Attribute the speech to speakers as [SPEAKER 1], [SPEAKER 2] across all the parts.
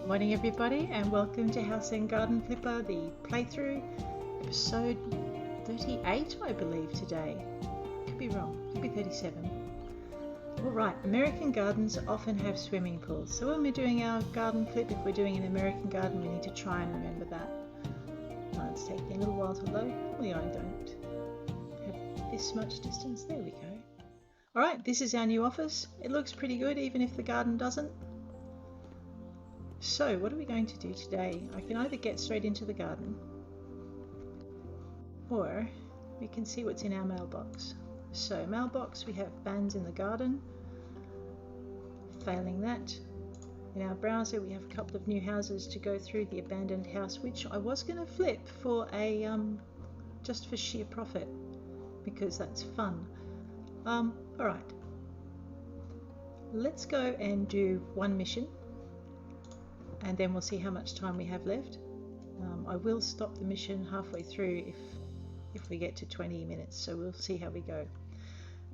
[SPEAKER 1] Morning everybody, and welcome to House and Garden Flipper, the playthrough, episode 38 I believe today. Could be wrong, could be 37. Alright, American gardens often have swimming pools, so when we're doing our garden flip, if we're doing an American garden, we need to try and remember that. It's taking a little while to load. Normally I don't have this much distance. There we go. Alright, this is our new office. It looks pretty good even if the garden doesn't. So what are we going to do today? I can either get straight into the garden or we can see what's in our mailbox. So mailbox, we have bans in the garden. Failing that, in our browser we have a couple of new houses to go through. The abandoned house, which I was going to flip for a just for sheer profit because that's fun. Alright, let's go and do one mission and then we'll see how much time we have left. I will stop the mission halfway through if we get to 20 minutes, so we'll see how we go.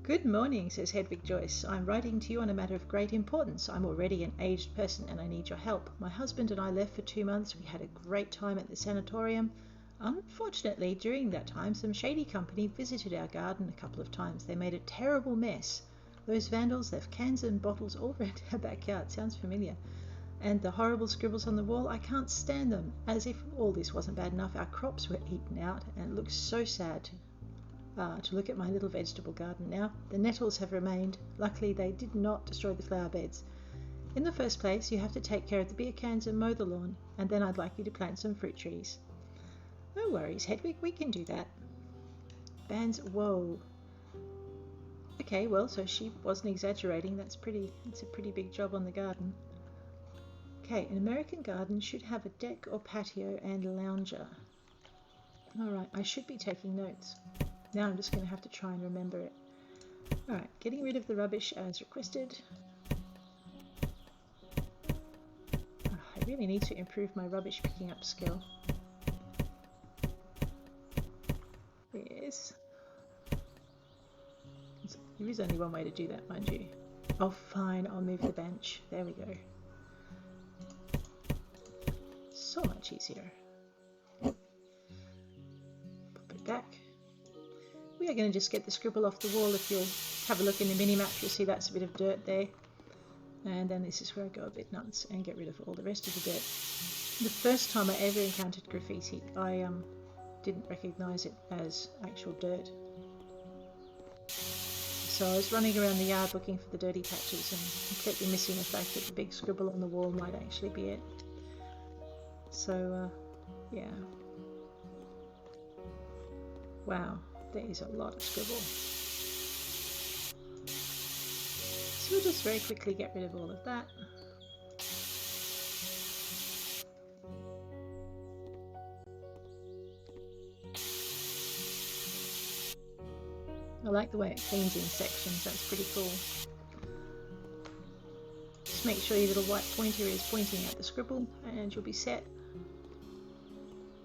[SPEAKER 1] Good morning, says Hedwig Joyce. I'm writing to you on a matter of great importance. I'm already an aged person and I need your help. My husband and I left for 2 months. We had a great time at the sanatorium. Unfortunately, during that time, some shady company visited our garden a couple of times. They made a terrible mess. Those vandals left cans and bottles all around our backyard. Sounds familiar. And the horrible scribbles on the wall, I can't stand them. As if all this wasn't bad enough, our crops were eaten out and it looks so sad to look at my little vegetable garden now. The nettles have remained. Luckily they did not destroy the flower beds. In the first place, you have to take care of the beer cans and mow the lawn, and then I'd like you to plant some fruit trees. No worries, Hedwig, we can do that. Bans, whoa. Okay, well, so she wasn't exaggerating. That's a pretty big job on the garden. Okay, an American garden should have a deck or patio and lounger. Alright, I should be taking notes. Now I'm just going to have to try and remember it. Alright, getting rid of the rubbish as requested. I really need to improve my rubbish picking up skill. Yes. There is only one way to do that, mind you. Oh fine, I'll move the bench. There we go. So much easier. Pop it back. We are going to just get the scribble off the wall. If you'll have a look in the mini-map, you'll see that's a bit of dirt there. And then this is where I go a bit nuts and get rid of all the rest of the dirt. The first time I ever encountered graffiti, I didn't recognise it as actual dirt. So I was running around the yard looking for the dirty patches and completely missing the fact that the big scribble on the wall might actually be it. So, yeah. Wow, there is a lot of scribble. So we'll just very quickly get rid of all of that. I like the way it cleans in sections, that's pretty cool. Just make sure your little white pointer is pointing at the scribble and you'll be set.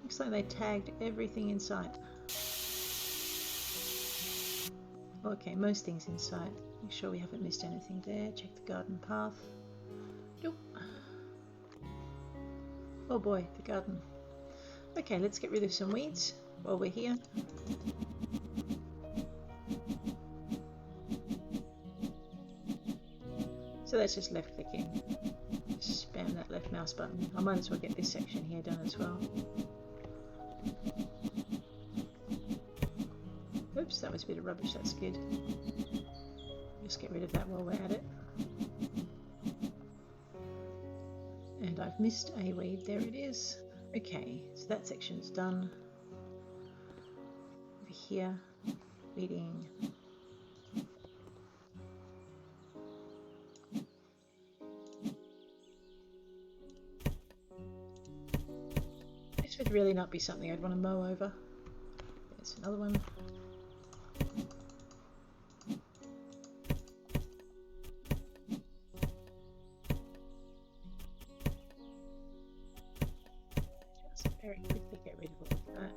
[SPEAKER 1] Looks like they tagged everything in sight. Okay, most things in sight. Make sure we haven't missed anything there. Check the garden path. Nope. Oh boy, the garden. Okay, let's get rid of some weeds while we're here. So that's just left clicking. Just spam that left mouse button. I might as well get this section here done as well. Oops, that was a bit of rubbish, that's good. Just get rid of that while we're at it. And I've missed a weed, there it is. Okay, so that section's done. Over here, weeding. This would really not be something I'd want to mow over. There's another one. Very quickly get rid of all of that.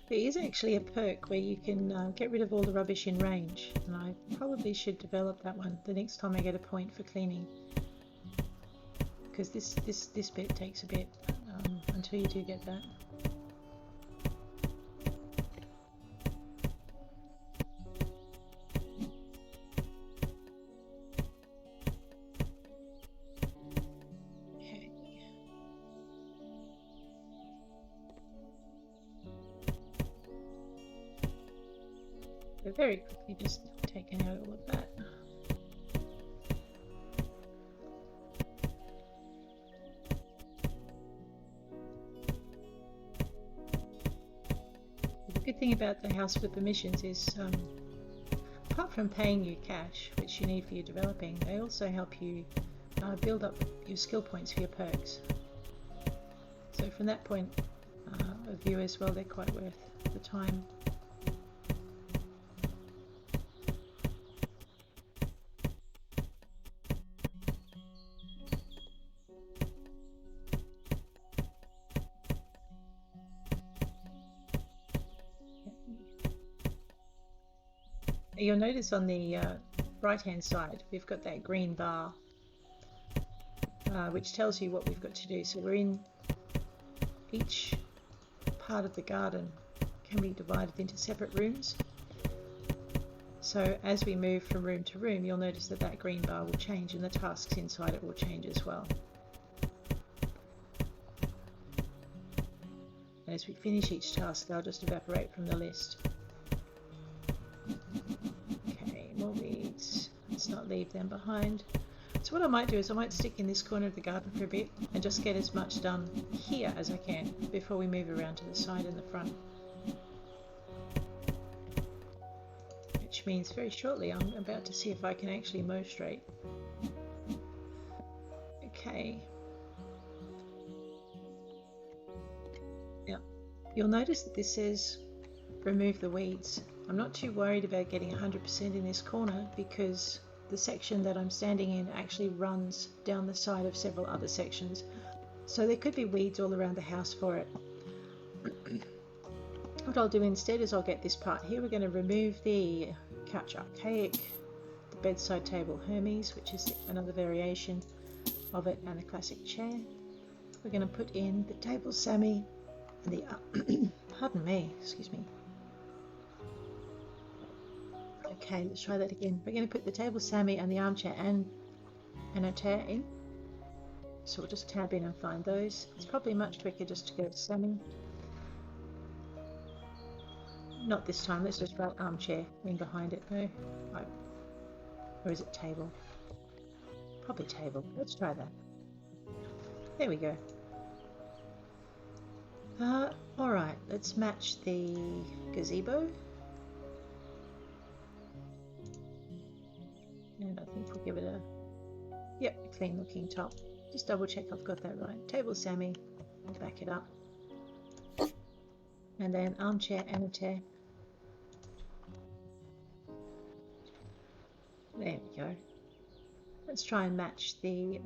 [SPEAKER 1] But graffiti is actually a perk where you can get rid of all the rubbish in range, and I probably should develop that one the next time I get a point for cleaning, because this bit takes a bit until you do get that. Very quickly just taking out all of that. The good thing about the house with permissions is apart from paying you cash, which you need for your developing, they also help you build up your skill points for your perks. So from that point of view as well, they're quite worth the time. You'll notice on the right hand side we've got that green bar which tells you what we've got to do. So we're in each part of the garden can be divided into separate rooms. So as we move from room to room, you'll notice that that green bar will change and the tasks inside it will change as well. And as we finish each task, they'll just evaporate from the list. Let's not leave them behind. So what I might do is I might stick in this corner of the garden for a bit and just get as much done here as I can before we move around to the side and the front. Which means very shortly I'm about to see if I can actually mow straight. Okay. Now, you'll notice that this says remove the weeds. I'm not too worried about getting 100% in this corner because the section that I'm standing in actually runs down the side of several other sections. So there could be weeds all around the house for it. What I'll do instead is I'll get this part here. We're going to remove the couch archaic, the bedside table Hermes, which is another variation of it, and a classic chair. We're going to put in the table Sammy and the pardon me, excuse me. Okay, let's try that again. We're going to put the table Sammy and the armchair and a chair in. So we'll just tab in and find those. It's probably much quicker just to go to Sammy. Not this time, let's just write armchair in behind it. No, or is it table? Probably table. Let's try that. There we go. Alright, let's match the gazebo. And I think we'll give it a clean looking top. Just double check I've got that right. Table Sammy, back it up. And then armchair and a chair. There we go. Let's try and match the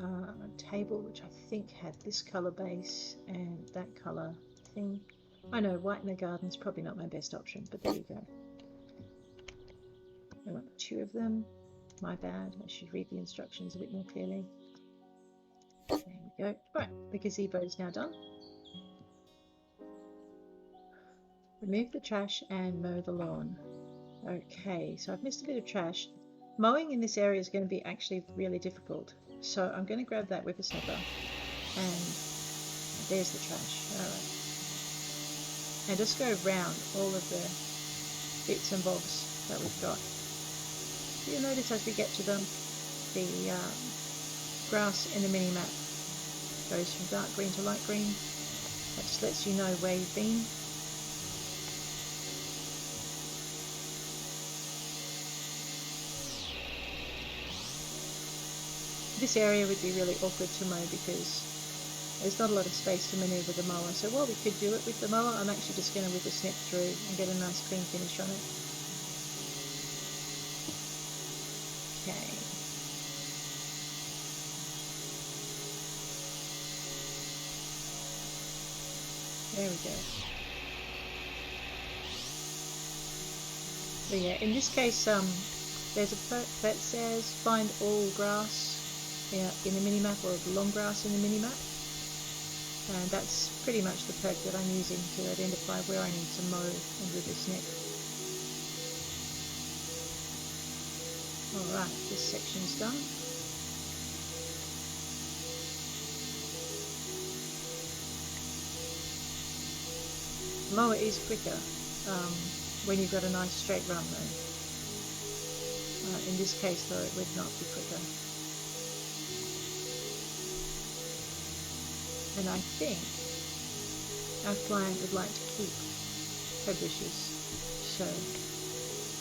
[SPEAKER 1] table, which I think had this colour base and that colour thing. I know white in the garden is probably not my best option, but there you go. I want 2 of them. My bad, I should read the instructions a bit more clearly. There we go. Right, the gazebo is now done. Remove the trash and mow the lawn. Okay, so I've missed a bit of trash. Mowing in this area is going to be actually really difficult. So I'm going to grab that whippersnapper and there's the trash. Alright. And just go around all of the bits and bobs that we've got. You'll notice as we get to them, the grass in the mini-map goes from dark green to light green. That just lets you know where you've been. This area would be really awkward to mow because there's not a lot of space to manoeuvre the mower. So while we could do it with the mower, I'm actually just going to whip a snip through and get a nice clean finish on it. Okay. There we go. But yeah, in this case, there's a perk that says find all grass in the minimap, or the long grass in the minimap, and that's pretty much the perk that I'm using to identify where I need to mow with the snip. Alright, this section's done. Mower is quicker when you've got a nice straight run though. In this case though, it would not be quicker. And I think our client would like to keep her bushes, so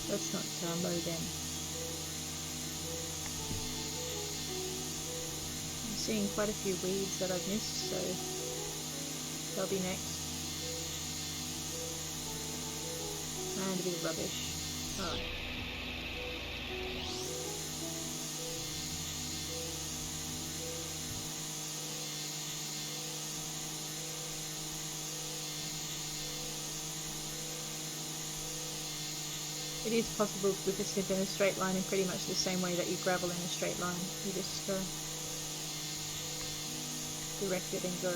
[SPEAKER 1] let's not mow them. I'm seeing quite a few weeds that I've missed, so they'll be next. And a bit of rubbish. Alright. It is possible with a snip in a straight line in pretty much the same way that you gravel in a straight line. You just direct it and go.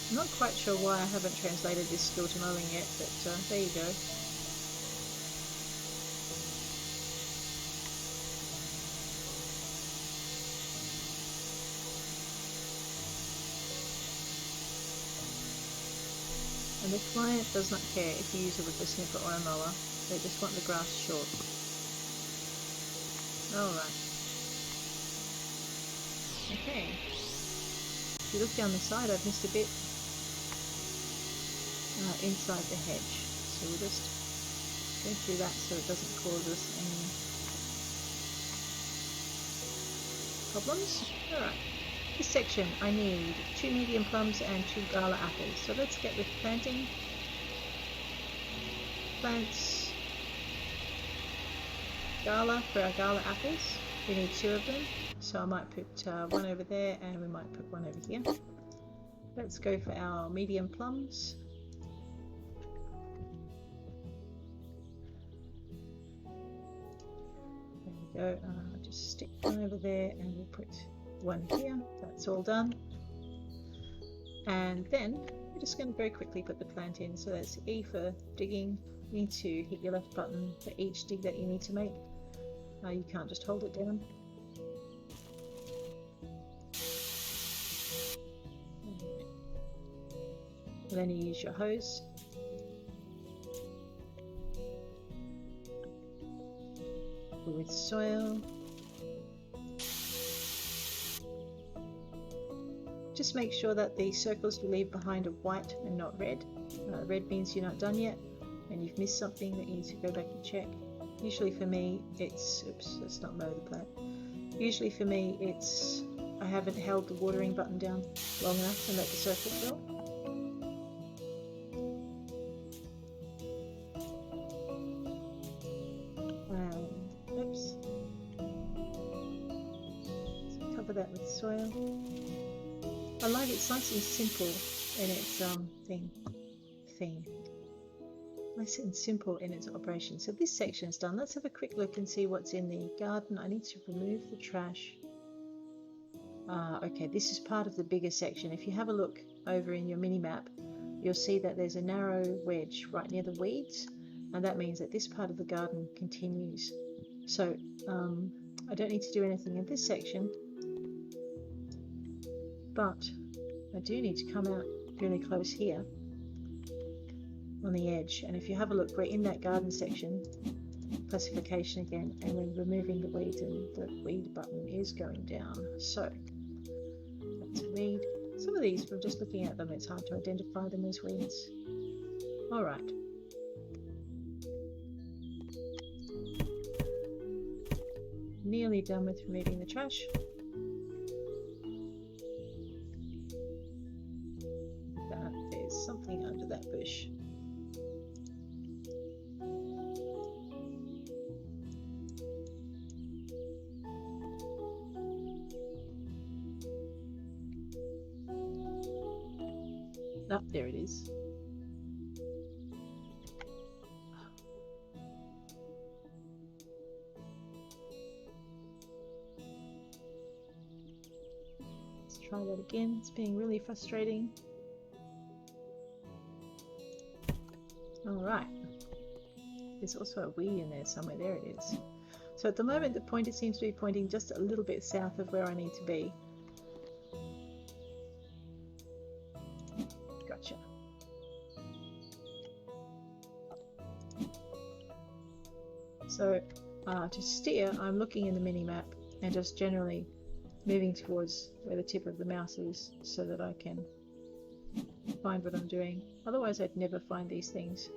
[SPEAKER 1] I'm not quite sure why I haven't translated this skill to mowing yet, but there you go. And the client does not care if you use it with a snipper or a mower, they just want the grass short. Alright. Okay. If you look down the side, I've missed a bit inside the hedge. So we'll just go through that so it doesn't cause us any problems. Alright. This section I need 2 medium plums and 2 gala apples. So let's get with planting. Plants gala for our gala apples. We need 2 of them. So I might put one over there and we might put one over here. Let's go for our medium plums. There we go. I'll just stick one over there and we'll put one here. That's all done. And then we're just going to very quickly put the plant in. So that's E for digging. You need to hit your left button for each dig that you need to make. You can't just hold it down. And then you use your hose. With soil. Just make sure that the circles you leave behind are white and not red. Red means you're not done yet and you've missed something that you need to go back and check. Usually for me it's, oops, let's not mow the plant. Usually for me it's, I haven't held the watering button down long enough to let the circle fill. Oops. So cover that with soil. I like it's nice and simple in its theme. Nice and simple in its operation. So this section's done. Let's have a quick look and see what's in the garden. I need to remove the trash. Okay, this is part of the bigger section. If you have a look over in your mini map, you'll see that there's a narrow wedge right near the weeds, and that means that this part of the garden continues. So I don't need to do anything in this section, but I do need to come out really close here on the edge. And if you have a look, we're in that garden section, classification again, and we're removing the weeds, and the weed button is going down. So that's a weed. Some of these, from just looking at them, it's hard to identify them as weeds. All right. Nearly done with removing the trash. There's something under that bush. Oh, there it is. Try that again. It's being really frustrating. Alright. There's also a wee in there somewhere. There it is. So at the moment the pointer seems to be pointing just a little bit south of where I need to be. Gotcha. So to steer, I'm looking in the mini-map and just generally moving towards where the tip of the mouse is so that I can find what I'm doing. Otherwise I'd never find these things.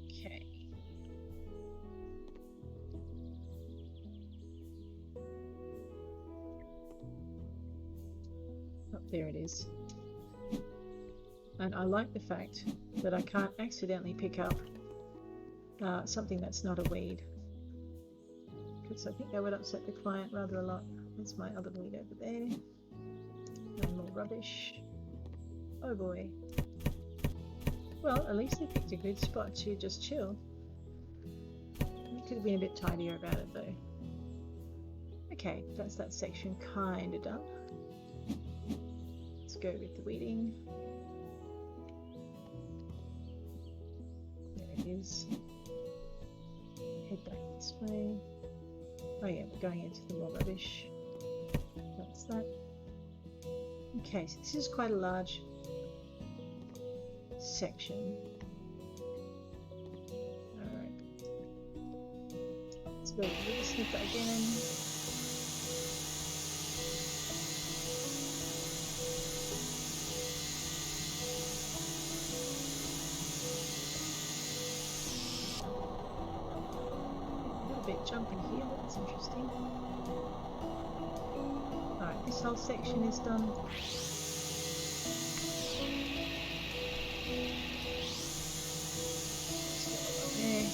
[SPEAKER 1] Okay. Oh, there it is. And I like the fact that I can't accidentally pick up something that's not a weed, because I think that would upset the client rather a lot. There's my other weed over there. And more rubbish. Oh boy. Well, at least they picked a good spot to just chill. It could have been a bit tidier about it though. Okay, that's that section kinda done. Let's go with the weeding. There it is. Head back this way. Oh yeah, we're going into the more rubbish. That's that. Okay, so this is quite a large section. Alright. Let's go with a little snipper again. Jumping here, that's interesting. Alright, this whole section is done. There.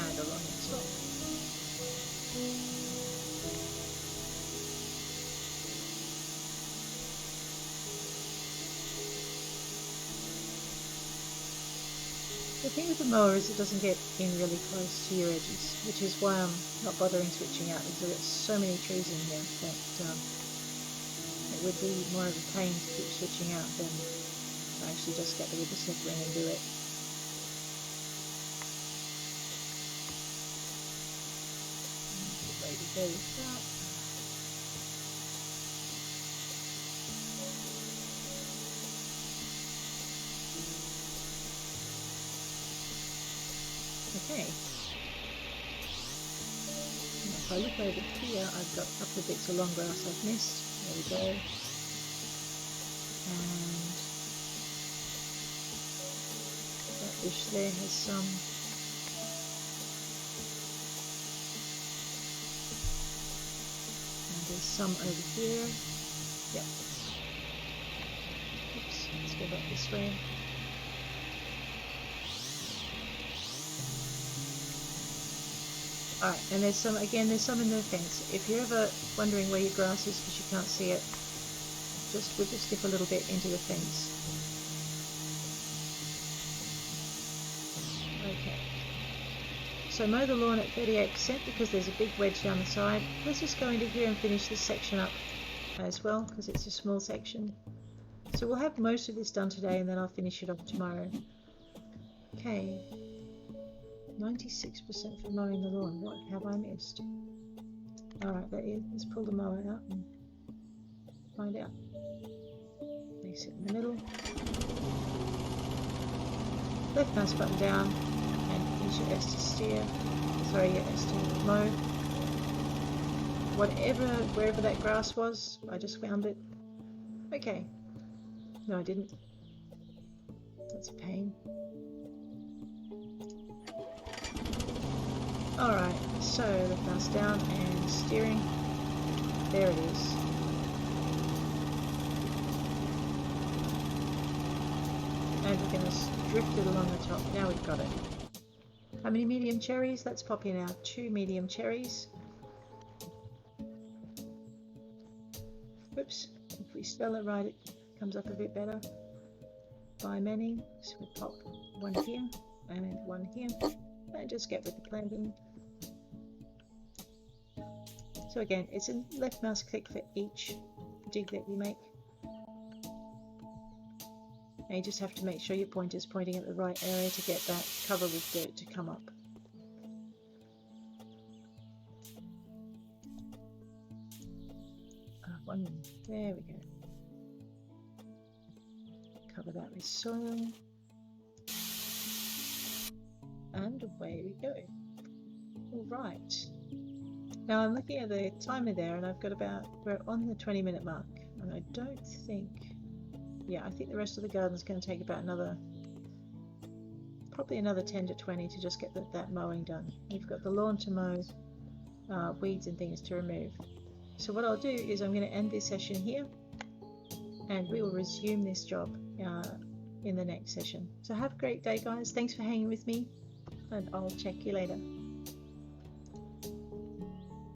[SPEAKER 1] And along the top. The thing with the mower is it doesn't get in really close to your edges, which is why I'm not bothering switching out, because there's so many trees in here that it would be more of a pain to keep switching out than actually just get the with the snipper in and do it. Ready to go with that. Okay, and if I look over here, I've got a couple of bits of long grass I've missed. There we go. And that bush there has some. And there's some over here. Yep. Oops, let's go back this way. Alright, and there's some, again, there's some in the fence. If you're ever wondering where your grass is because you can't see it, just whip the stick a little bit into the fence. Okay. So mow the lawn at 38% because there's a big wedge down the side. Let's just go into here and finish this section up as well, because it's a small section. So we'll have most of this done today and then I'll finish it off tomorrow. Okay. 96% for mowing the lawn. What have I missed? Alright, that is. Let's pull the mower out and find out. Place it in the middle. Left mouse button down and use your S to steer. Sorry, your S to mow. Wherever that grass was, I just found it. Okay. No, I didn't. That's a pain. Alright, so left mouse down and steering. There it is. And we're going to drift it along the top. Now we've got it. How many medium cherries? Let's pop in our 2 medium cherries. Oops, if we spell it right it comes up a bit better. by manning. So we pop one here and one here, and just get with the planting. So again, it's a left mouse click for each dig that you make. And you just have to make sure your pointer is pointing at the right area to get that cover with dirt to come up. There we go. Cover that with soil. And away we go. Alright. Now I'm looking at the timer there and I've got we're on the 20-minute mark. And I don't think, yeah, I think the rest of the garden's going to take about probably another 10 to 20 to just get that mowing done. We've got the lawn to mow, weeds and things to remove. So what I'll do is I'm going to end this session here and we will resume this job in the next session. So have a great day, guys. Thanks for hanging with me and I'll check you later.